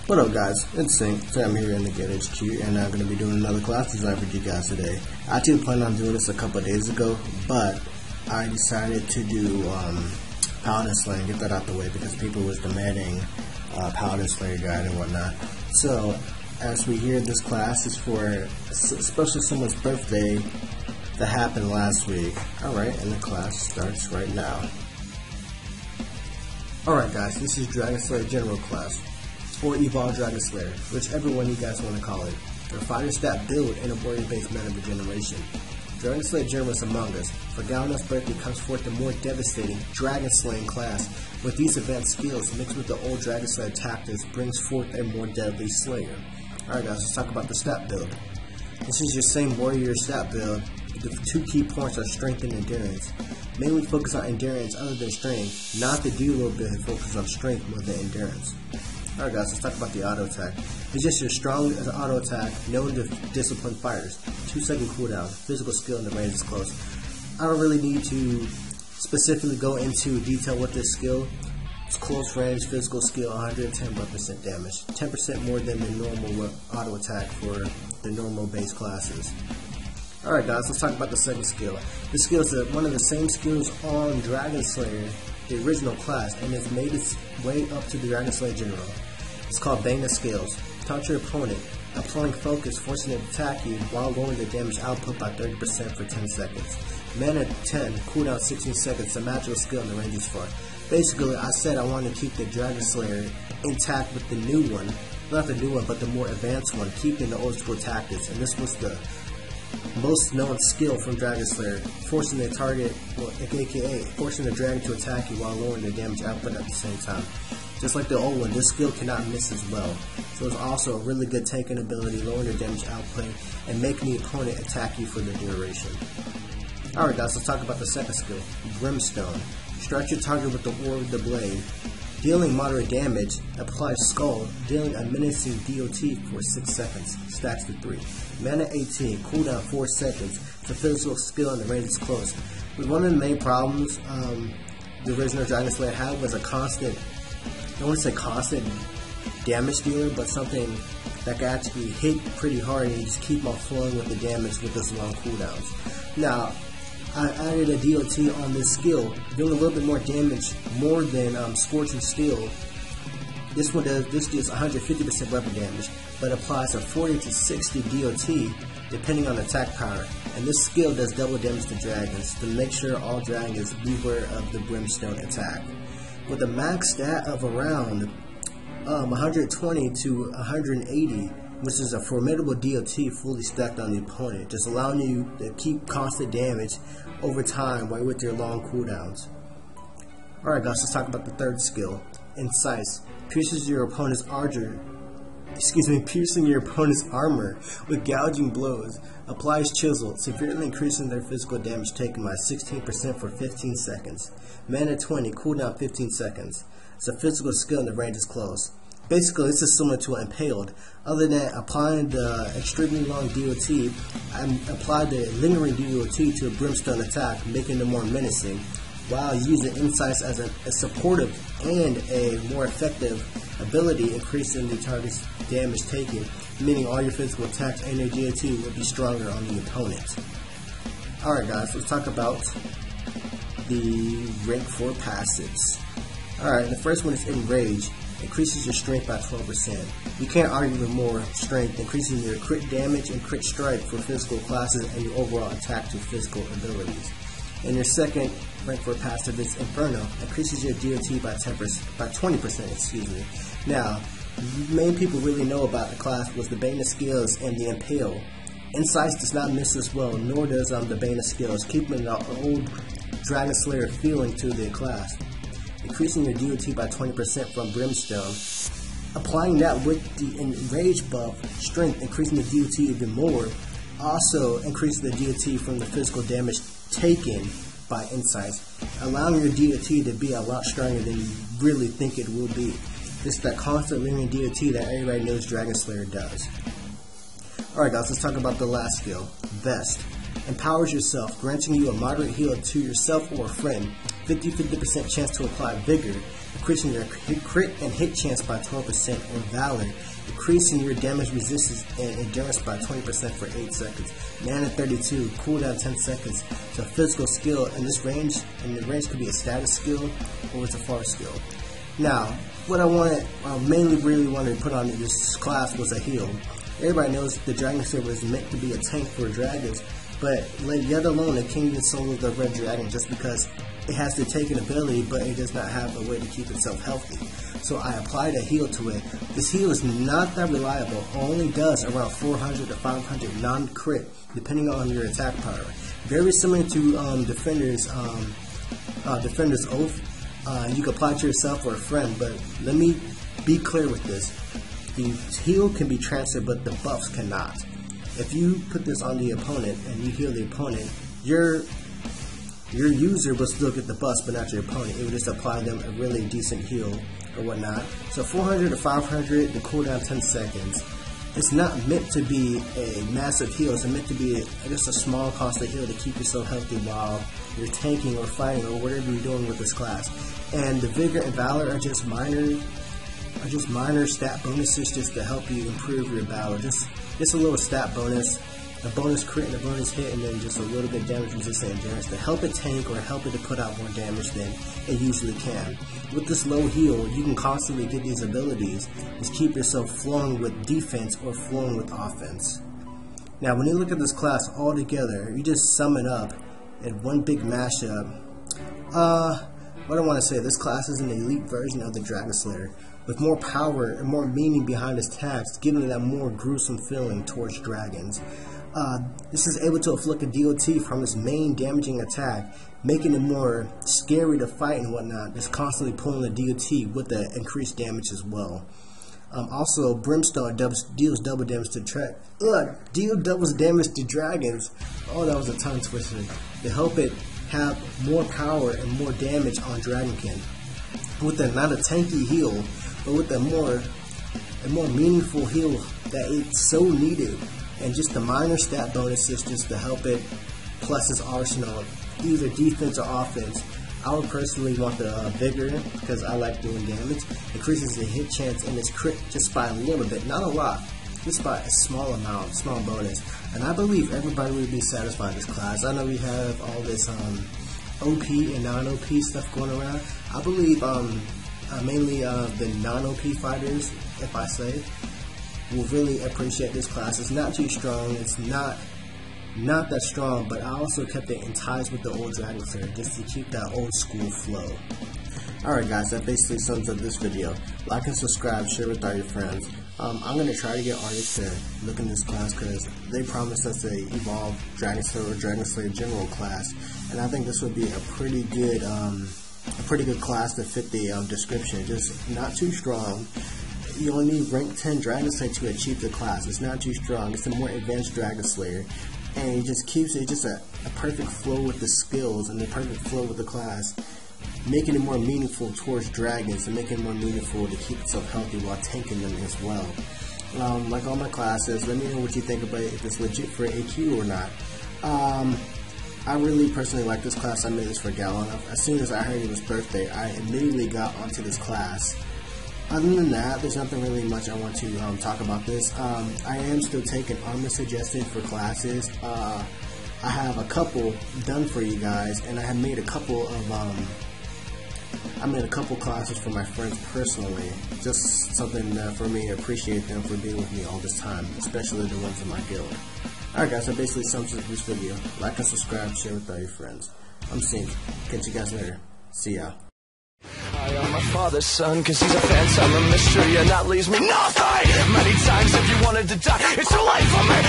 What up guys, it's Sync. Today I'm here in the Get HQ and I'm going to be doing another class design for you guys today. I actually planned on doing this a couple of days ago, but I decided to do Paladin Slayer and get that out the way because people was demanding Paladin Slayer guide and whatnot. So as we hear, this class is for especially someone's birthday that happened last week. Alright, and the class starts right now. Alright guys, this is DragonSlayer General class, or Evolved DragonSlayer, whichever one you guys want to call it. The fighter stat build in a warrior-based meta regeneration. DragonSlayer General is among us. For Galvan's birthday comes forth the more devastating Dragon Slaying class. With these advanced skills mixed with the old DragonSlayer tactics brings forth a more deadly Slayer. Alright guys, let's talk about the stat build. This is your same warrior stat build. The two key points are strength and endurance. Mainly focus on endurance other than strength. Not to do a little bit focus on strength more than endurance. Alright guys, let's talk about the auto attack. It's just your strong auto attack known to disciplined fighters. 2-second cooldown. Physical skill and the range is close. I don't really need to specifically go into detail with this skill. It's close range, physical skill, 110% damage. 10% more than the normal auto attack for the normal base classes. Alright guys, let's talk about the second skill. This skill is one of the same skills on DragonSlayer, the original class, and it's made its way up to the DragonSlayer General. It's called Bane of Scales. Taunt your opponent, applying focus, forcing it to attack you while lowering the damage output by 30% for 10 seconds. Mana 10, cooldown 16 seconds, a magical skill and the range is far. Basically, I said I wanted to keep the DragonSlayer intact with the new one, not the new one, but the more advanced one, keeping the old school tactics, and this was the most known skill from DragonSlayer, forcing the target, aka forcing the dragon to attack you while lowering the damage output at the same time. Just like the old one, this skill cannot miss as well. So it's also a really good tanking ability, lowering the damage output, and making the opponent attack you for the duration. Alright guys, let's talk about the second skill, Brimstone. Strike your target with the orb of the blade. Dealing moderate damage, apply Skull, dealing a menacing DOT for 6 seconds, stacks to 3. Mana 18, cooldown 4 seconds, it's a physical skill and the range is close. But one of the main problems the original DragonSlayer had was a constant, I don't want to say constant damage dealer, but something that could actually hit pretty hard and you just keep on flowing with the damage with this long cooldowns. Now, I added a DOT on this skill, doing a little bit more damage, more than Scorching Steel. This does 150% weapon damage, but applies a 40 to 60 DOT depending on attack power. And this skill does double damage to dragons to make sure all dragons beware of the Brimstone attack. With a max stat of around 120 to 180, which is a formidable DOT fully stacked on the opponent, just allowing you to keep constant damage over time while with your long cooldowns. Alright guys, let's talk about the third skill, Incise. Piercing your opponent's armor with gouging blows. Applies Chisel, severely increasing their physical damage taken by 16% for 15 seconds. Mana 20, cooldown 15 seconds. It's a physical skill and the range is close. Basically, this is similar to Impaled. Other than applying the extremely long DOT, I applied the lingering DOT to a Brimstone attack, making them more menacing, while using Insights as a supportive and a more effective ability, increasing the target's damage taken, meaning all your physical attacks and your DOT will be stronger on the opponent. Alright guys, let's talk about the rank 4 passives. Alright, the first one is Enrage. Increases your strength by 12%. You can't argue with more strength, increasing your crit damage and crit strike for physical classes and your overall attack to physical abilities. And your second rank 4 passive is Inferno. Increases your DOT by 20%, excuse me. Now, main people really know about the class was the Bane of Scales and the Impale. Insights does not miss as well, nor does the Bane of Scales, keeping the old DragonSlayer feeling to the class. Increasing your DOT by 20% from Brimstone. Applying that with the Enrage buff, Strength, increasing the DOT even more. Also increasing the DOT from the physical damage taken by Insights, allowing your DOT to be a lot stronger than you really think it will be. It's that constant lingering DOT that everybody knows DragonSlayer does. Alright guys, let's talk about the last skill, Vest. Empowers yourself, granting you a moderate heal to yourself or a friend. 50% chance to apply Vigor, increasing your crit and hit chance by 12%, or Valor, increasing your damage resistance and endurance by 20% for 8 seconds. Mana 32, cooldown 10 seconds. So physical skill in this range, and the range could be a status skill or it's a far skill. Now, what I mainly really wanted to put on this class was a heal. Everybody knows the DragonSlayer was meant to be a tank for dragons, but yet alone it can't even solo the red dragon just because it has the taken ability, but it does not have a way to keep itself healthy. So I applied a heal to it. This heal is not that reliable. It only does around 400 to 500 non-crit, depending on your attack power. Very similar to Defender's Oath. You can apply it to yourself or a friend, but let me be clear with this. The heal can be transferred, but the buffs cannot. If you put this on the opponent and you heal the opponent, your user will still get the buffs, but not your opponent. It will just apply them a really decent heal or whatnot. So 400 to 500, the cooldown 10 seconds. It's not meant to be a massive heal. It's meant to be just a small cost of heal to keep yourself healthy while you're tanking or fighting or whatever you're doing with this class. And the Vigor and Valor are just minor stat bonuses just to help you improve your battle. Just a little stat bonus, a bonus crit and a bonus hit, and then just a little bit of damage resistance and endurance to help it tank or help it to put out more damage than it usually can. With this low heal, you can constantly get these abilities. Just keep yourself flowing with defense or flowing with offense. Now, when you look at this class all together, you just sum it up in one big mashup. What I want to say, this class is an elite version of the DragonSlayer, with more power and more meaning behind its attacks, giving it that more gruesome feeling towards dragons. This is able to inflict a DOT from its main damaging attack, making it more scary to fight and whatnot. It's constantly pulling the DOT with the increased damage as well. Also, Brimstone deals double damage to deals double damage to dragons. Oh, that was a tongue twister. To help it have more power and more damage on Dragonkin, with not a tanky heal, but with a more meaningful heal that it's so needed, and just the minor stat bonuses just to help it, plus its arsenal, either defense or offense. I would personally want the Vigor because I like doing damage. Increases the hit chance and its crit just by a little bit, not a lot, just by a small amount, small bonus. And I believe everybody would be satisfied with this class. I know we have all this OP and non-OP stuff going around. I believe mainly the non-OP fighters, if I say, will really appreciate this class. It's not too strong. It's not that strong, but I also kept it in ties with the old DragonSlayer just to keep that old school flow. Alright guys, that basically sums up this video. Like and subscribe, share with all your friends. I'm going to try to get Artix to look in this class because they promised us a Evolved DragonSlayer or DragonSlayer General class, and I think this would be a pretty good class to fit the description. Just not too strong. You only need rank 10 DragonSlayer to achieve the class. It's not too strong. It's a more advanced DragonSlayer, and it just keeps it just a perfect flow with the skills and the perfect flow with the class, making it more meaningful towards dragons and making it more meaningful to keep itself healthy while tanking them as well. Like all my classes, let me know what you think about it, if it's legit for AQ or not. I really personally like this class. I made this for Gallon. As soon as I heard it was birthday, I immediately got onto this class. Other than that, there's nothing really much I want to talk about this. I am still taking armor suggestions for classes. I have a couple done for you guys, and I have made a couple of classes for my friends personally. Just something for me to appreciate them for being with me all this time, especially the ones in my guild. Alright guys, that basically sums up this video. Like and subscribe, share with all your friends. I'm Sync. Catch you guys later. See ya. I am my father's son, cause he's a phantom, a mystery, and that leaves me nothing. Many times if you wanted to die, it's too late for me.